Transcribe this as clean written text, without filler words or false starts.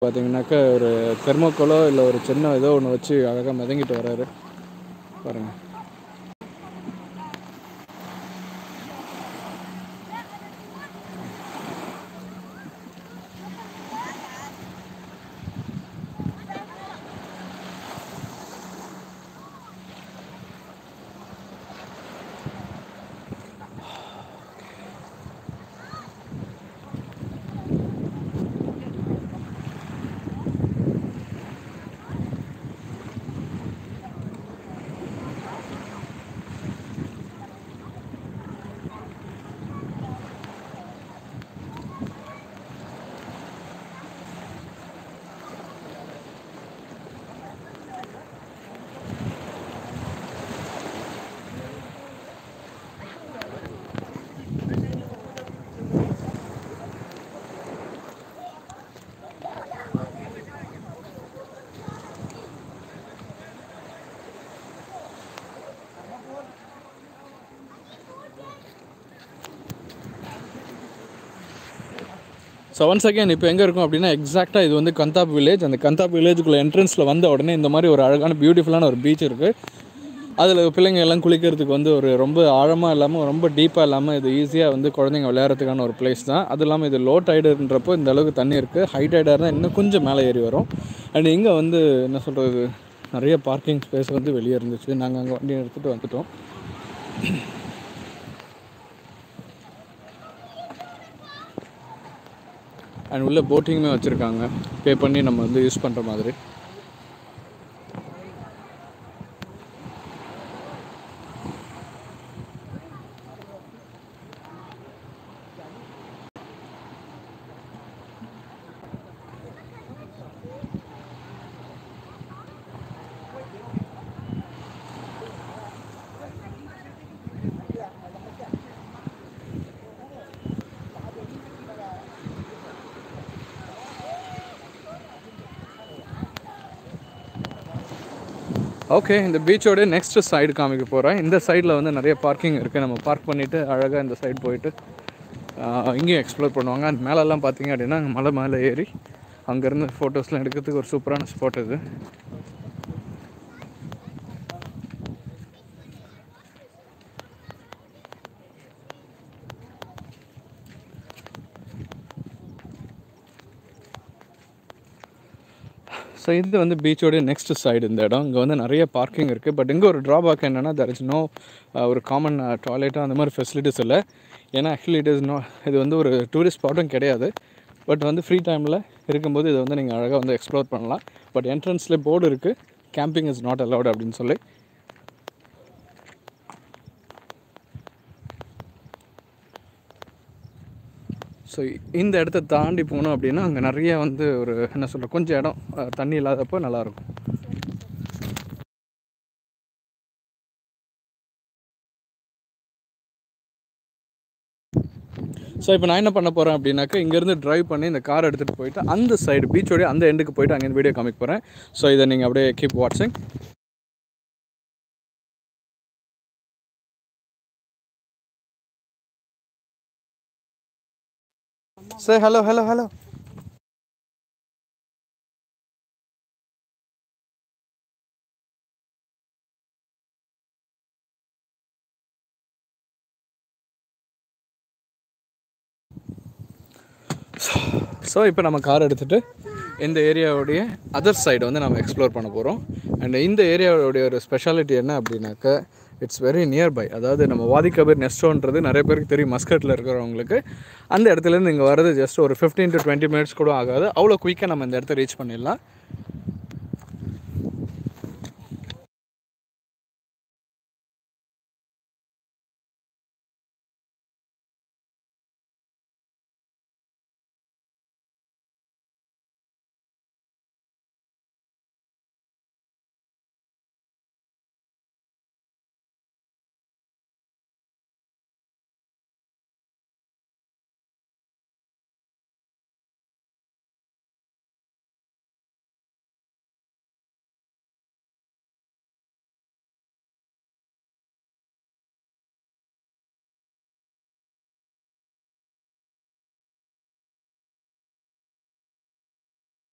பார்த்தீங்கன்னாக்கா ஒரு தெர்மோக்கோலோ இல்லை ஒரு சின்ன ஏதோ ஒன்று வச்சு அழகாக மிதங்கிட்டு வராரு பாருங்கள். ஸோ ஒன்ஸ் அகேன் இப்போ எங்கே இருக்கும் அப்படின்னா எக்ஸாக்டாக இது வந்து கந்தாப் வில்லேஜ். அந்த கந்தாப் வில்லேஜுக்குள்ளே என்ட்ரன்ஸில் வந்த உடனே இந்த மாதிரி ஒரு அழகான பியூட்டிஃபுல்லான ஒரு பீச் இருக்குது. அதில் பிள்ளைங்க எல்லாம் குளிக்கிறதுக்கு வந்து ஒரு ரொம்ப ஆழமாக இல்லாமல் ரொம்ப டீப்பாக இல்லாமல் இது ஈஸியாக வந்து குழந்தைங்க விளையாடுறதுக்கான ஒரு பிளேஸ் தான். அது இல்லாமல் இது லோ டைடுன்றப்போ இந்த அளவுக்கு தண்ணி இருக்குது. ஹை டைடாக இருந்தால் இன்னும் கொஞ்சம் மேலே ஏறி வரும். அண்ட் இங்கே வந்து என்ன சொல்கிறது, நிறைய பார்க்கிங் ஸ்பேஸ் வந்து வெளியே இருந்துச்சு. நாங்கள் அங்கே வண்டி எடுத்துகிட்டு வந்துட்டோம். அண்ட் உள்ள போட்டிங்குமே வச்சுருக்காங்க, பே பண்ணி நம்ம வந்து யூஸ் பண்ணுற மாதிரி. ஓகே, இந்த பீச்சோட நெக்ஸ்ட் சைடு காமிக்க போகிறேன். இந்த சைடில் வந்து நிறைய பார்க்கிங் இருக்குது. நம்ம பார்க் பண்ணிவிட்டு அழகாக இந்த சைடு போயிட்டு இங்கேயும் எக்ஸ்ப்ளோர் பண்ணுவாங்க. அந்த மேலெல்லாம் பார்த்தீங்க அப்படின்னா மலை மேலே ஏறி அங்கேருந்து ஃபோட்டோஸ்லாம் எடுக்கிறதுக்கு ஒரு சூப்பரான ஸ்பாட் இது. ஸோ இது வந்து பீச்சோடைய நெக்ஸ்ட் சைடு இந்த இடம். இங்கே வந்து நிறைய பார்க்கிங் இருக்குது. பட் இங்கே ஒரு ட்ராபேக் என்னென்னா, தேர் இஸ் நோ ஒரு காமன் டாய்லெட்டாக அந்த மாதிரி ஃபெசிலிட்டிஸ் இல்லை. ஏன்னா ஆக்சுவலி இது வந்து ஒரு டூரிஸ்ட் ஸ்பாட்டும் கிடையாது. பட் வந்து ஃப்ரீ டைமில் இருக்கும்போது இதை வந்து நீங்கள் அழகாக வந்து எக்ஸ்ப்ளோர் பண்ணலாம். பட் என்ட்ரன்ஸ்லேயே போர்டு இருக்குது, கேம்பிங் இஸ் நாட் அலவுட் அப்படின்னு சொல்லி. ஸோ இந்த இடத்த தாண்டி போகணும் அப்படின்னா அங்கே நிறைய வந்து ஒரு என்ன சொல்கிற கொஞ்சம் இடம் தண்ணி இல்லாதப்போ நல்லாயிருக்கும். ஸோ இப்போ நான் என்ன பண்ண போகிறேன் அப்படின்னாக்கா, இங்கேருந்து ட்ரைவ் பண்ணி இந்த கார் எடுத்துகிட்டு போயிட்டு அந்த சைடு பீச்சோடைய அந்த எண்டுக்கு போயிட்டு அங்கேருந்து வீடியோ காமிக்க போகிறேன். ஸோ இதை நீங்கள் அப்படியே கீப் வாட்சிங். Say hello, hello, hello. So இப்போ நம்ம கார் எடுத்துகிட்டு இந்த ஏரியாவுடைய அதர் சைடு வந்து நம்ம எக்ஸ்ப்ளோர் பண்ண போகிறோம். அண்ட் இந்த ஏரியாவுடைய ஒரு ஸ்பெஷாலிட்டி என்ன அப்படின்னாக்கா, இட்ஸ் வெரி நியர்பை. அதாவது நம்ம வாதி கபீர் நெஸ்டோன்றது நிறைய பேருக்கு தெரியும், மஸ்கட்டில் இருக்கிறவங்களுக்கு. அந்த இடத்துலேருந்து இங்கே வர்றது ஜஸ்ட் ஒரு 15 to 20 மினிட்ஸ் கூட ஆகாது. அவ்வளோ குயிக்காக நம்ம இந்த இடத்த ரீச் பண்ணிடலாம்.